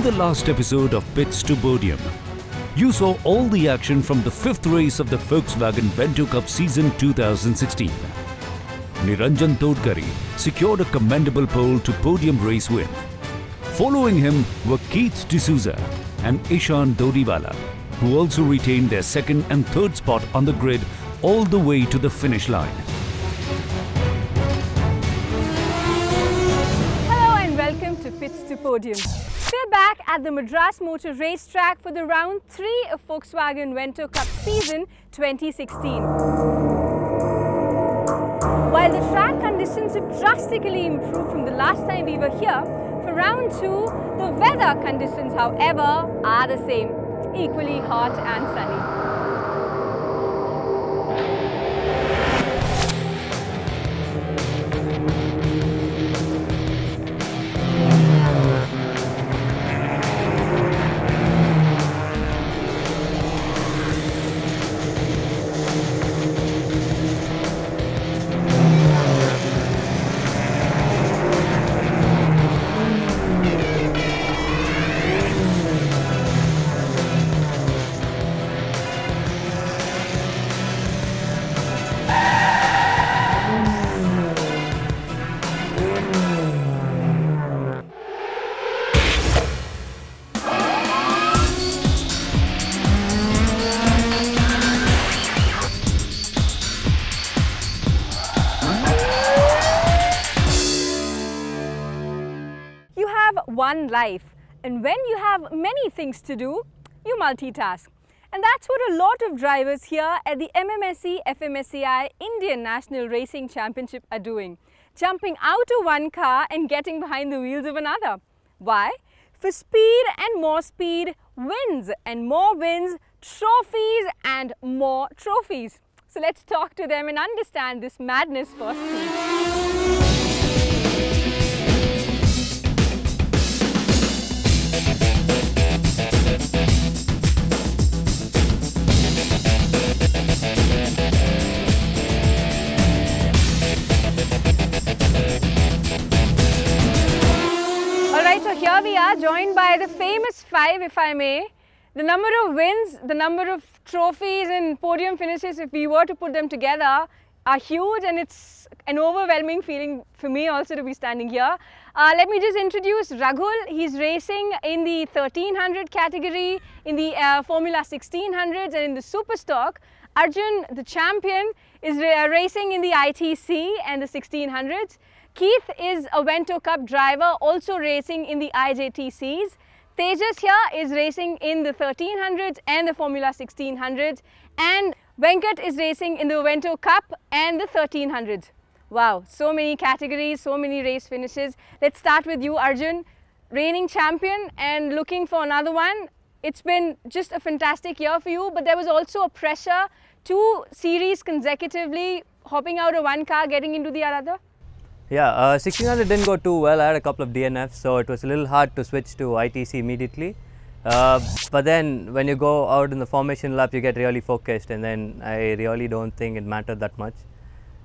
the last episode of Pits to Podium, you saw all the action from the 5th race of the Volkswagen Vento Cup season 2016. Niranjan Todkari secured a commendable pole to podium race win. Following him were Keith D'Souza and Ishan Dodiwala, who also retained their second and third spot on the grid all the way to the finish line. Hello and welcome to Pits to Podium. We're back at the Madras Motor Racetrack for the round 3 of Volkswagen Vento Cup season 2016. While the track conditions have drastically improved from the last time we were here, for round 2, the weather conditions, however, are the same, equally hot and sunny. One life, and when you have many things to do, you multitask. And that's what a lot of drivers here at the MMSC FMSCI Indian National Racing Championship are doing, jumping out of one car and getting behind the wheels of another. Why? For speed and more speed, wins and more wins, trophies and more trophies. So let's talk to them and understand this madness for speed. So here we are, joined by the famous 5, if I may. The number of wins, the number of trophies and podium finishes, if we were to put them together, are huge, and it's an overwhelming feeling for me also to be standing here. Let me just introduce Raghul. He's racing in the 1300 category, in the Formula 1600s and in the Super Stock. Arjun, the champion, is racing in the ITC and the 1600s. Keith is a Vento Cup driver, also racing in the IJTCs. Tejas here is racing in the 1300s and the Formula 1600s. And Venkat is racing in the Vento Cup and the 1300s. Wow, so many categories, so many race finishes. Let's start with you, Arjun. Reigning champion and looking for another one. It's been just a fantastic year for you, but there was also a pressure, 2 series consecutively, hopping out of one car, getting into the other. Yeah, 1600 didn't go too well. I had a couple of DNFs, so it was a little hard to switch to ITC immediately. But then when you go out in the formation lap, you get really focused, and then I really don't think it mattered that much.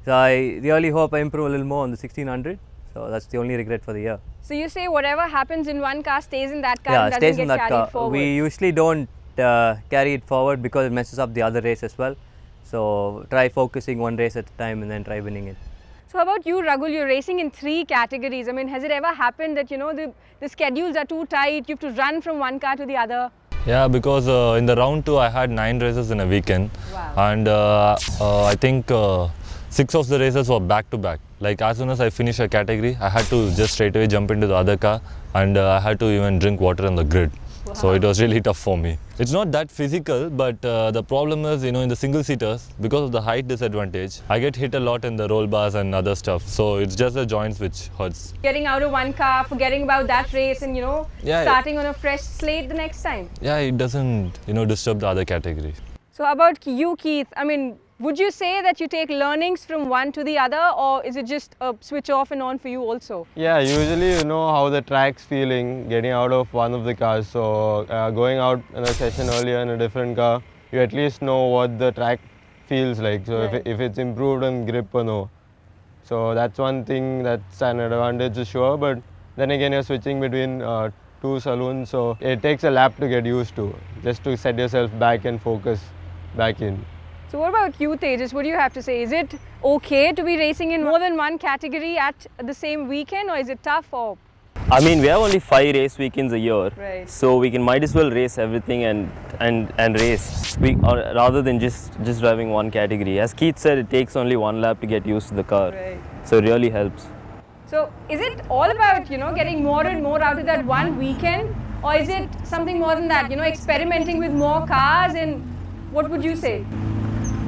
So I really hope I improve a little more on the 1600. So that's the only regret for the year. So you say whatever happens in one car stays in that car, and doesn't get carried forward. We usually don't carry it forward because it messes up the other race as well. So try focusing one race at a time and then try winning it. So how about you, Raghul? You're racing in 3 categories. I mean, has it ever happened that, you know, the schedules are too tight, you have to run from one car to the other? Yeah, because in the round 2 I had 9 races in a weekend. Wow. And I think 6 of the races were back to back. Like as soon as I finished a category, I had to just straight away jump into the other car, and I had to even drink water on the grid. Wow. So it was really tough for me. It's not that physical, but the problem is, you know, in the single seaters, because of the height disadvantage, I get hit a lot in the roll bars and other stuff. So it's just the joints which hurts. Getting out of one car, forgetting about that race, and, you know, starting on a fresh slate the next time. Yeah, it doesn't, you know, disturb the other category. So how about you, Keith? I mean, would you say that you take learnings from one to the other, or is it just a switch off and on for you also? Yeah, usually you know how the track's feeling getting out of one of the cars. So going out in a session earlier in a different car, you at least know what the track feels like. So right. if it's improved on grip or no. So that's one thing that's an advantage for sure. But then again, you're switching between two saloons, so it takes a lap to get used to, just to set yourself back and focus back in. So what about you, Tejas? What do you have to say? Is it okay to be racing in more than one category at the same weekend, or is it tough? Or I mean, we have only 5 race weekends a year, right. So we might as well race everything and race, rather than just driving one category. As Keith said, it takes only one lap to get used to the car, Right. so it really helps. So is it all about, getting more and more out of that one weekend, or is it something more than that, experimenting with more cars, and what would you say?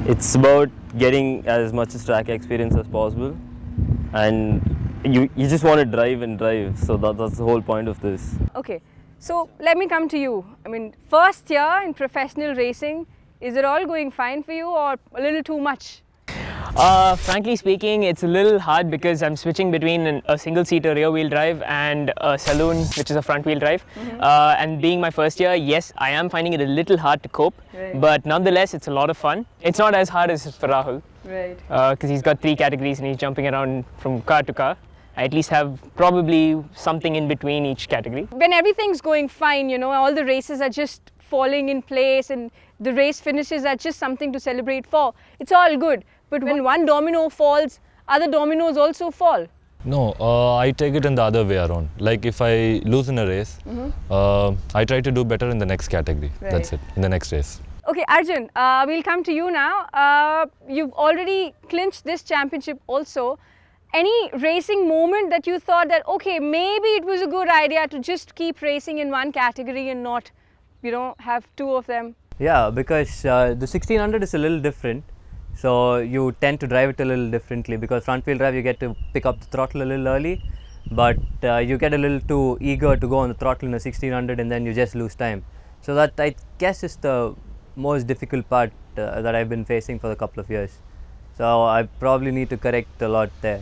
It's about getting as much track experience as possible, and you just want to drive and drive, so that's the whole point of this. Okay, so let me come to you. I mean, first year in professional racing, is it all going fine for you or a little too much? Frankly speaking, it's a little hard because I'm switching between a single-seater rear-wheel drive and a saloon, which is a front-wheel drive. And being my first year, yes, I am finding it a little hard to cope, Right. but nonetheless, it's a lot of fun. It's not as hard as for Rahul, Right. because he's got 3 categories and he's jumping around from car to car. I at least have probably something in between each category. When everything's going fine, all the races are just falling in place and the race finishes are just something to celebrate for, it's all good. But when one domino falls, other dominoes also fall. No, I take it in the other way around. Like if I lose in a race, I try to do better in the next category. Right. That's it, in the next race. Okay, Arjun, we'll come to you now. You've already clinched this championship also. Any racing moment that you thought that, okay, maybe it was a good idea to just keep racing in one category and not, have 2 of them? Yeah, because the 1600 is a little different. So you tend to drive it a little differently, because front wheel drive you get to pick up the throttle a little early, but you get a little too eager to go on the throttle in a 1600 and then you just lose time. So that, I guess, is the most difficult part that I've been facing for a couple of years. So I probably need to correct a lot there.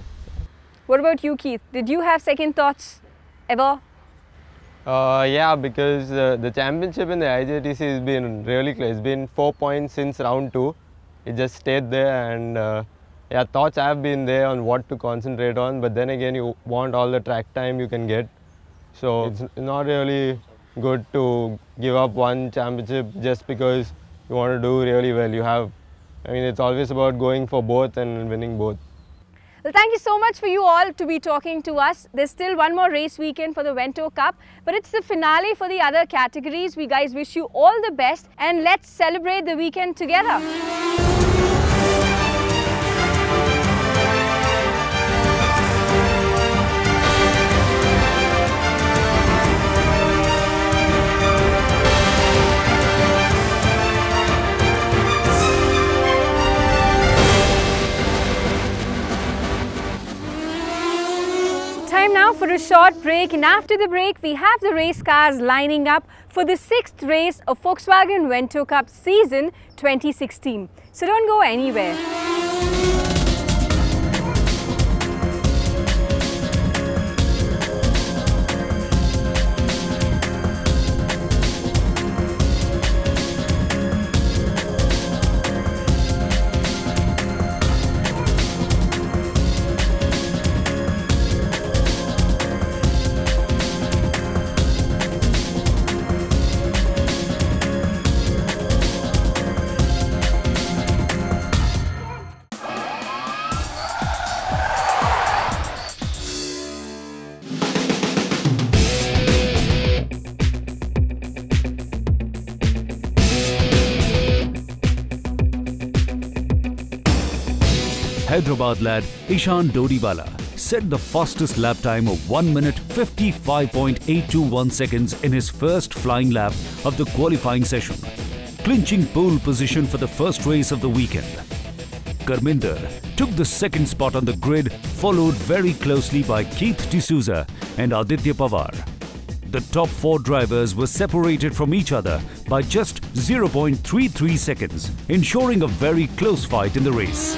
What about you, Keith? Did you have second thoughts ever? Yeah, because the championship in the IJTC has been really close. It's been 4 points since round 2. It just stayed there, and yeah, thoughts have been there on what to concentrate on, but then again you want all the track time you can get. So it's not really good to give up one championship just because you want to do really well. It's always about going for both and winning both. Well, thank you so much for you all to be talking to us. There's still one more race weekend for the Vento Cup, but it's the finale for the other categories. We guys wish you all the best, and let's celebrate the weekend together. Time now for a short break, and after the break we have the race cars lining up for the 6th race of Volkswagen Vento Cup season 2016. So don't go anywhere. Hyderabad lad Ishan Dodiwala set the fastest lap time of 1 minute 55.821 seconds in his first flying lap of the qualifying session, clinching pole position for the first race of the weekend. Karminder took the 2nd spot on the grid, followed very closely by Keith D'Souza and Aditya Pawar. The top 4 drivers were separated from each other by just 0.33 seconds, ensuring a very close fight in the race.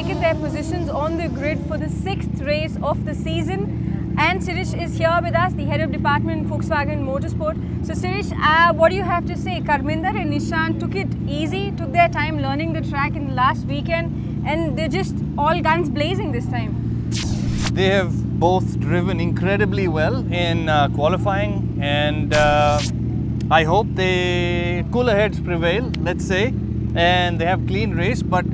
taken their positions on the grid for the 6th race of the season. And Sirish is here with us, the head of department Volkswagen Motorsport. So Sirish, what do you have to say? Karminder and Nishan took it easy, took their time learning the track in the last weekend, and they're just all guns blazing this time. They have both driven incredibly well in qualifying, and I hope the cooler heads prevail, let's say, and they have clean race, but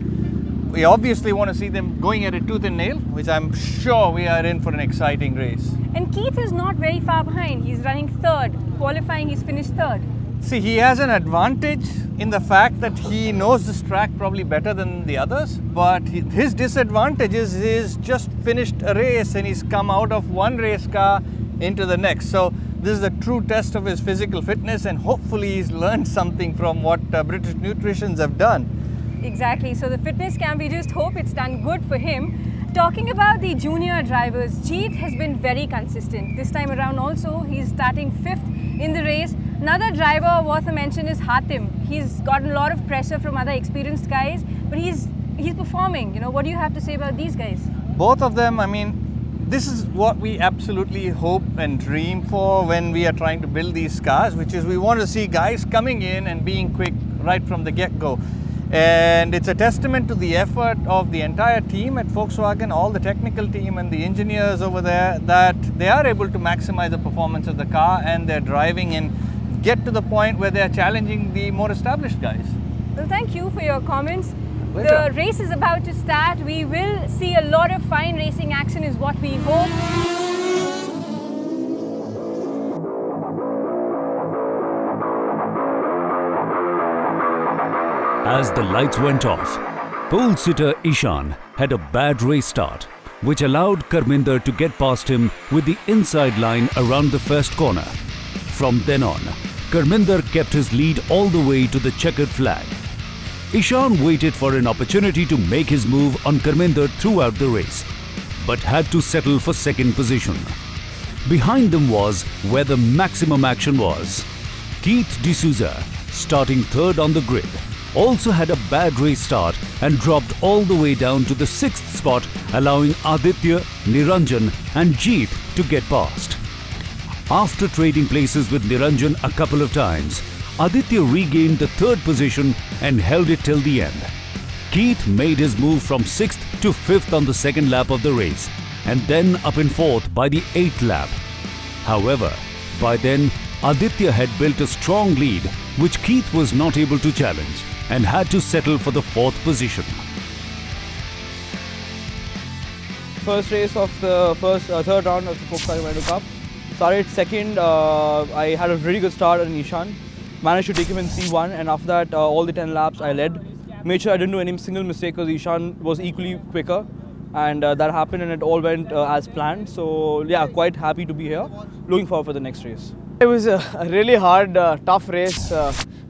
we obviously want to see them going at it tooth and nail, which I'm sure we are in for an exciting race. And Keith is not very far behind. He's running 3rd. Qualifying, he's finished 3rd. See, he has an advantage in the fact that he knows this track probably better than the others, but his disadvantage is he's just finished a race and he's come out of one race car into the next. So this is a true test of his physical fitness, and hopefully he's learned something from what British Nutritions have done. Exactly. So the fitness camp, we just hope it's done good for him. Talking about the junior drivers, Jeet has been very consistent. This time around also, he's starting 5th in the race. Another driver worth a mention is Hatim. He's gotten a lot of pressure from other experienced guys, but he's performing. You know, what do you have to say about these guys? Both of them, I mean, this is what we absolutely hope and dream for when we are trying to build these cars, which is we want to see guys coming in and being quick right from the get-go. And it's a testament to the effort of the entire team at Volkswagen, all the technical team and the engineers over there, that they are able to maximize the performance of the car, and they're driving and get to the point where they're challenging the more established guys. Well, thank you for your comments. The race is about to start. We will see a lot of fine racing action is what we hope. As the lights went off, pole sitter Ishan had a bad race start, which allowed Karminder to get past him with the inside line around the first corner. From then on, Karminder kept his lead all the way to the checkered flag. Ishan waited for an opportunity to make his move on Karminder throughout the race, but had to settle for 2nd position. Behind them was where the maximum action was. Keith D'Souza, starting 3rd on the grid, also had a bad race start and dropped all the way down to the 6th spot, allowing Aditya, Niranjan and Jeet to get past. After trading places with Niranjan a couple of times, Aditya regained the 3rd position and held it till the end. Keith made his move from 6th to 5th on the 2nd lap of the race, and then up in 4th by the 8th lap. However, by then Aditya had built a strong lead, which Keith was not able to challenge, and had to settle for the 4th position. First race of the 3rd round of the Volkswagen Vento Cup. Started 2nd. I had a really good start on Ishan. Managed to take him in C1, and after that, all the 10 laps I led. Made sure I didn't do any single mistake because Ishan was equally quicker, and that happened, and it all went as planned. So yeah, quite happy to be here. Looking forward for the next race. It was a really hard, tough race.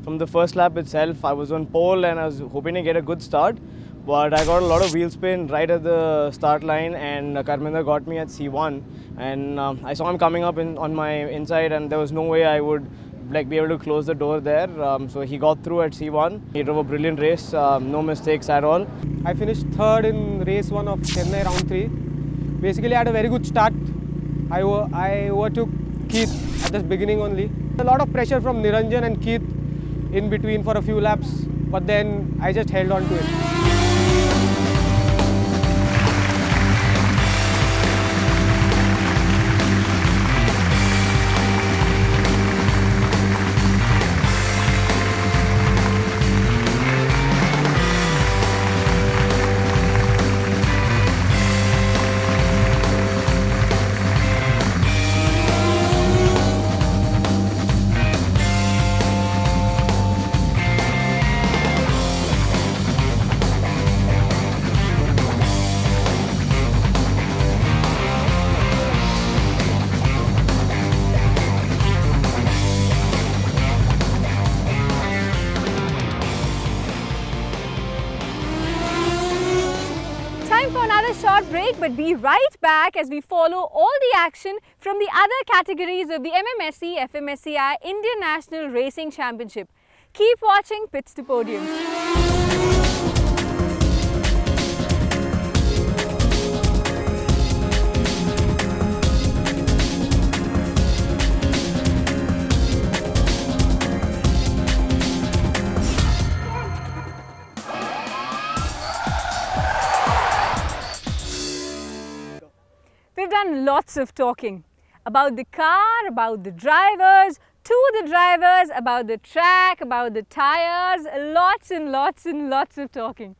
From the first lap itself, I was on pole and I was hoping to get a good start, but I got a lot of wheel spin right at the start line, and Karminder got me at C1, and I saw him coming up on my inside, and there was no way I would be able to close the door there. So he got through at C1. He drove a brilliant race, no mistakes at all. I finished 3rd in race 1 of Chennai round 3. Basically, I had a very good start. I overtook Keith at the beginning only. A lot of pressure from Niranjan and Keith in between for a few laps, but then I just held on to it. Short break, but be right back as we follow all the action from the other categories of the MMSC FMSCI Indian National Racing Championship. Keep watching Pits to Podiums. done lots of talking about the car, about the drivers, to the drivers, about the track, about the tires, lots and lots and lots of talking.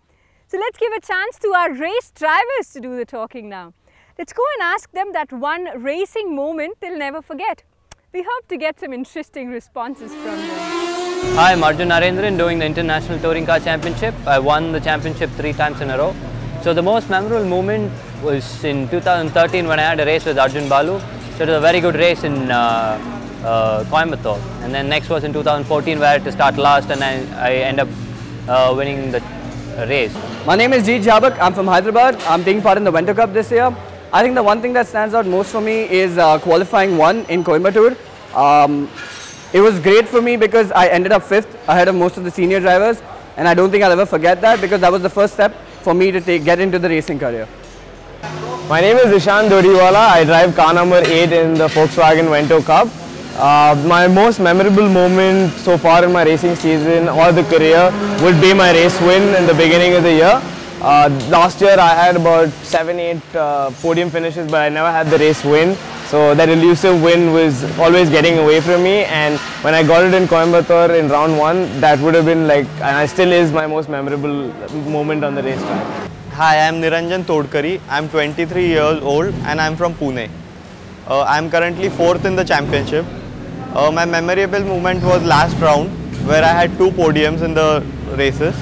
So let's give a chance to our race drivers to do the talking now. Let's go and ask them that one racing moment they'll never forget. We hope to get some interesting responses from them. Hi, I'm Arjun Narendran doing the International Touring Car Championship. I won the championship 3 times in a row. So the most memorable moment was in 2013 when I had a race with Arjun Balu. So it was a very good race in Coimbatore. And then next was in 2014 where I had to start last and I end up winning the race. My name is Jeet Jabak. I'm from Hyderabad. I'm taking part in the Vento Cup this year. I think the one thing that stands out most for me is qualifying 1 in Coimbatore. It was great for me because I ended up 5th ahead of most of the senior drivers, and I don't think I'll ever forget that because that was the first step for me to get into the racing career. My name is Ishan Dodiwala. I drive car number 8 in the Volkswagen Vento Cup. My most memorable moment so far in my racing season or the career would be my race win in the beginning of the year. Last year I had about 7-8 podium finishes, but I never had the race win. So that elusive win was always getting away from me, and when I got it in Coimbatore in round 1, that would have been like, and it still is my most memorable moment on the racetrack. Hi, I'm Niranjan Todkari. I'm 23 years old and I'm from Pune. I'm currently 4th in the championship. My memorable moment was last round where I had 2 podiums in the races,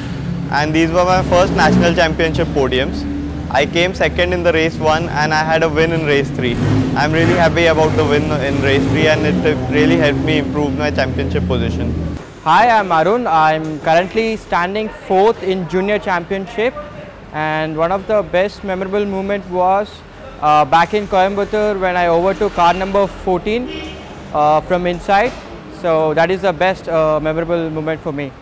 and these were my first national championship podiums. I came 2nd in the race 1 and I had a win in race 3. I'm really happy about the win in race 3 and it really helped me improve my championship position. Hi, I'm Arun. I'm currently standing 4th in junior championship, and one of the best memorable moment was back in Coimbatore when I overtook car number 14 from inside. So that is the best memorable moment for me.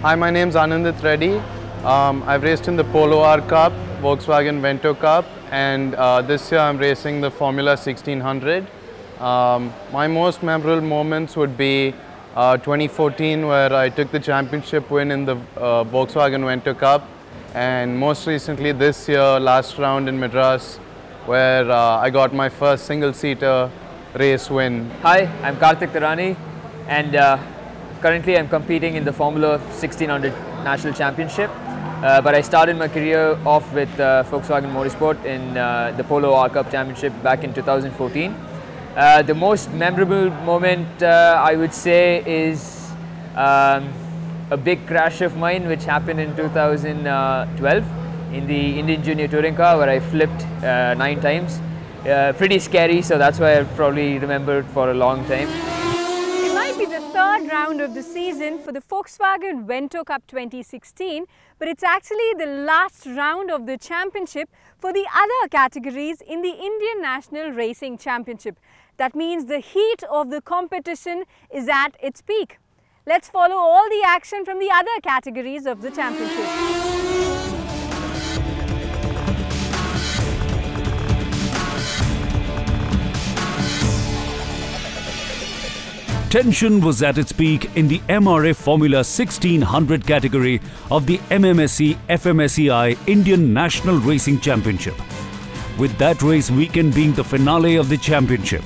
Hi, my name is Anandit Reddy. I've raced in the Polo R Cup, Volkswagen Vento Cup, and this year I'm racing the Formula 1600. My most memorable moments would be 2014 where I took the championship win in the Volkswagen Vento Cup, and most recently this year, last round in Madras, where I got my first single-seater race win. Hi, I'm Karthik Tarani, and currently I'm competing in the Formula 1600 National Championship. But I started my career off with Volkswagen Motorsport in the Polo R Cup Championship back in 2014. The most memorable moment I would say is a big crash of mine which happened in 2012 in the Indian Junior Touring Car where I flipped 9 times. Pretty scary, so that's why I probably remembered for a long time. It might be the 3rd round of the season for the Volkswagen Vento Cup 2016, but it's actually the last round of the championship for the other categories in the Indian National Racing Championship. That means the heat of the competition is at its peak. Let's follow all the action from the other categories of the championship. Tension was at its peak in the MRA Formula 1600 category of the MMSC FMSCI Indian National Racing Championship, with that race weekend being the finale of the championship.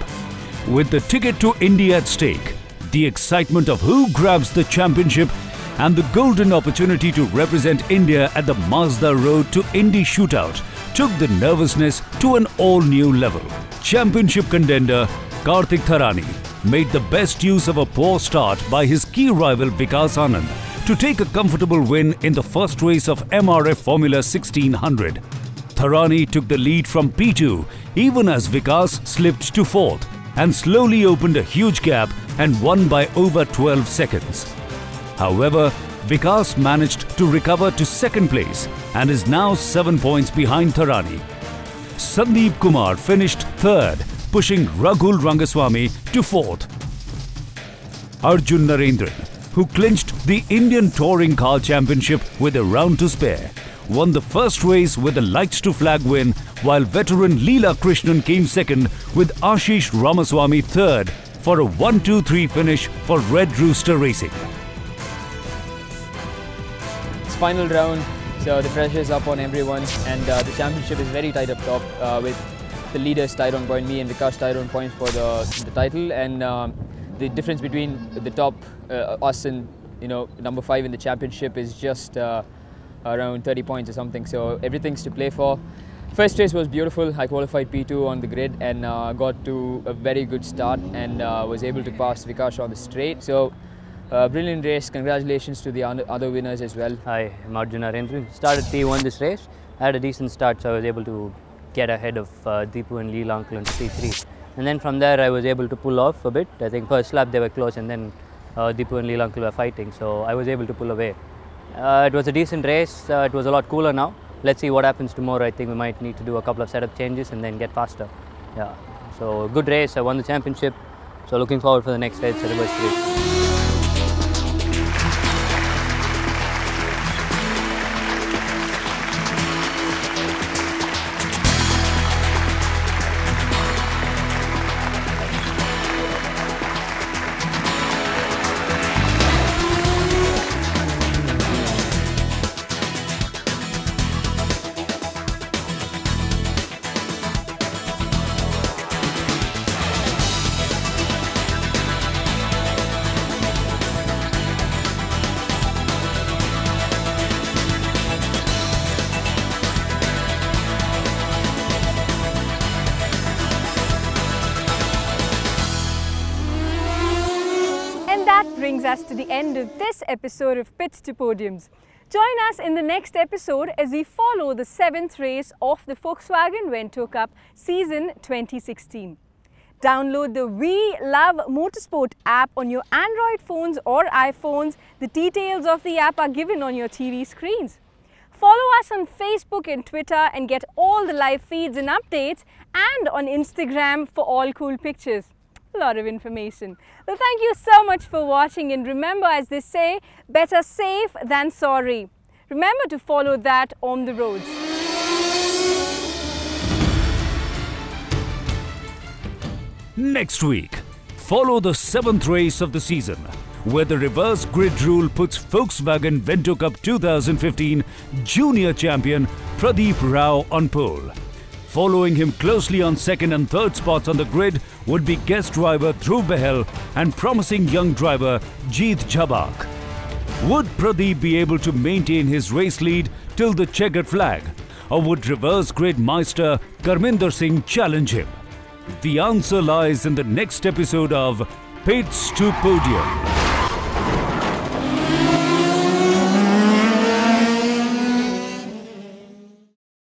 With the ticket to India at stake, the excitement of who grabs the championship and the golden opportunity to represent India at the Mazda Road to Indy Shootout took the nervousness to an all-new level. Championship contender Karthik Tarani made the best use of a poor start by his key rival Vikas Anand to take a comfortable win in the first race of MRF Formula 1600. Tarani took the lead from P2 even as Vikas slipped to 4th and slowly opened a huge gap and won by over 12 seconds. However, Vikas managed to recover to 2nd place and is now 7 points behind Tarani. Sandeep Kumar finished 3rd, pushing Raghul Rangaswamy to 4th. Arjun Narendran, who clinched the Indian Touring Car Championship with a round to spare, won the first race with a lights to flag win, while veteran Leela Krishnan came 2nd with Ashish Ramaswamy 3rd for a 1-2-3 finish for Red Rooster Racing. It's final round, so the pressure is up on everyone, and the championship is very tight up top with the leaders tied on point, me and Vikash tied on points for the title, and the difference between the top us and number 5 in the championship is just around 30 points or something. So everything's to play for. First race was beautiful. I qualified P2 on the grid and got to a very good start and was able to pass Vikash on the straight. So brilliant race. Congratulations to the other winners as well. Hi, I'm Arjun Arendra. Started P1 this race. I had a decent start, so I was able to get ahead of Deepu and Lee Lankal on P3. And then from there I was able to pull off a bit. I think first lap they were close and then Deepu and Lee Lankal were fighting, so I was able to pull away. It was a decent race. It was a lot cooler now. Let's see what happens tomorrow. I think we might need to do a couple of setup changes and then get faster. Yeah. So good race. I won the championship. So looking forward for the next race at Reverse Grid. Brings us to the end of this episode of Pits to Podiums. Join us in the next episode as we follow the 7th race of the Volkswagen Vento Cup season 2016. Download the We Love Motorsport app on your Android phones or iPhones. The details of the app are given on your TV screens. Follow us on Facebook and Twitter and get all the live feeds and updates, and on Instagram for all cool pictures. A lot of information. Well, thank you so much for watching, and remember, as they say, better safe than sorry. Remember to follow that on the roads. Next week, follow the 7th race of the season, where the reverse grid rule puts Volkswagen Vento Cup 2015 junior champion Pradeep Rao on pole. Following him closely on 2nd and 3rd spots on the grid would be guest driver Dhruv Behel and promising young driver Jeet Jhabak. Would Pradeep be able to maintain his race lead till the checkered flag, or would reverse grid meister Karminder Singh challenge him? The answer lies in the next episode of Pits to Podium.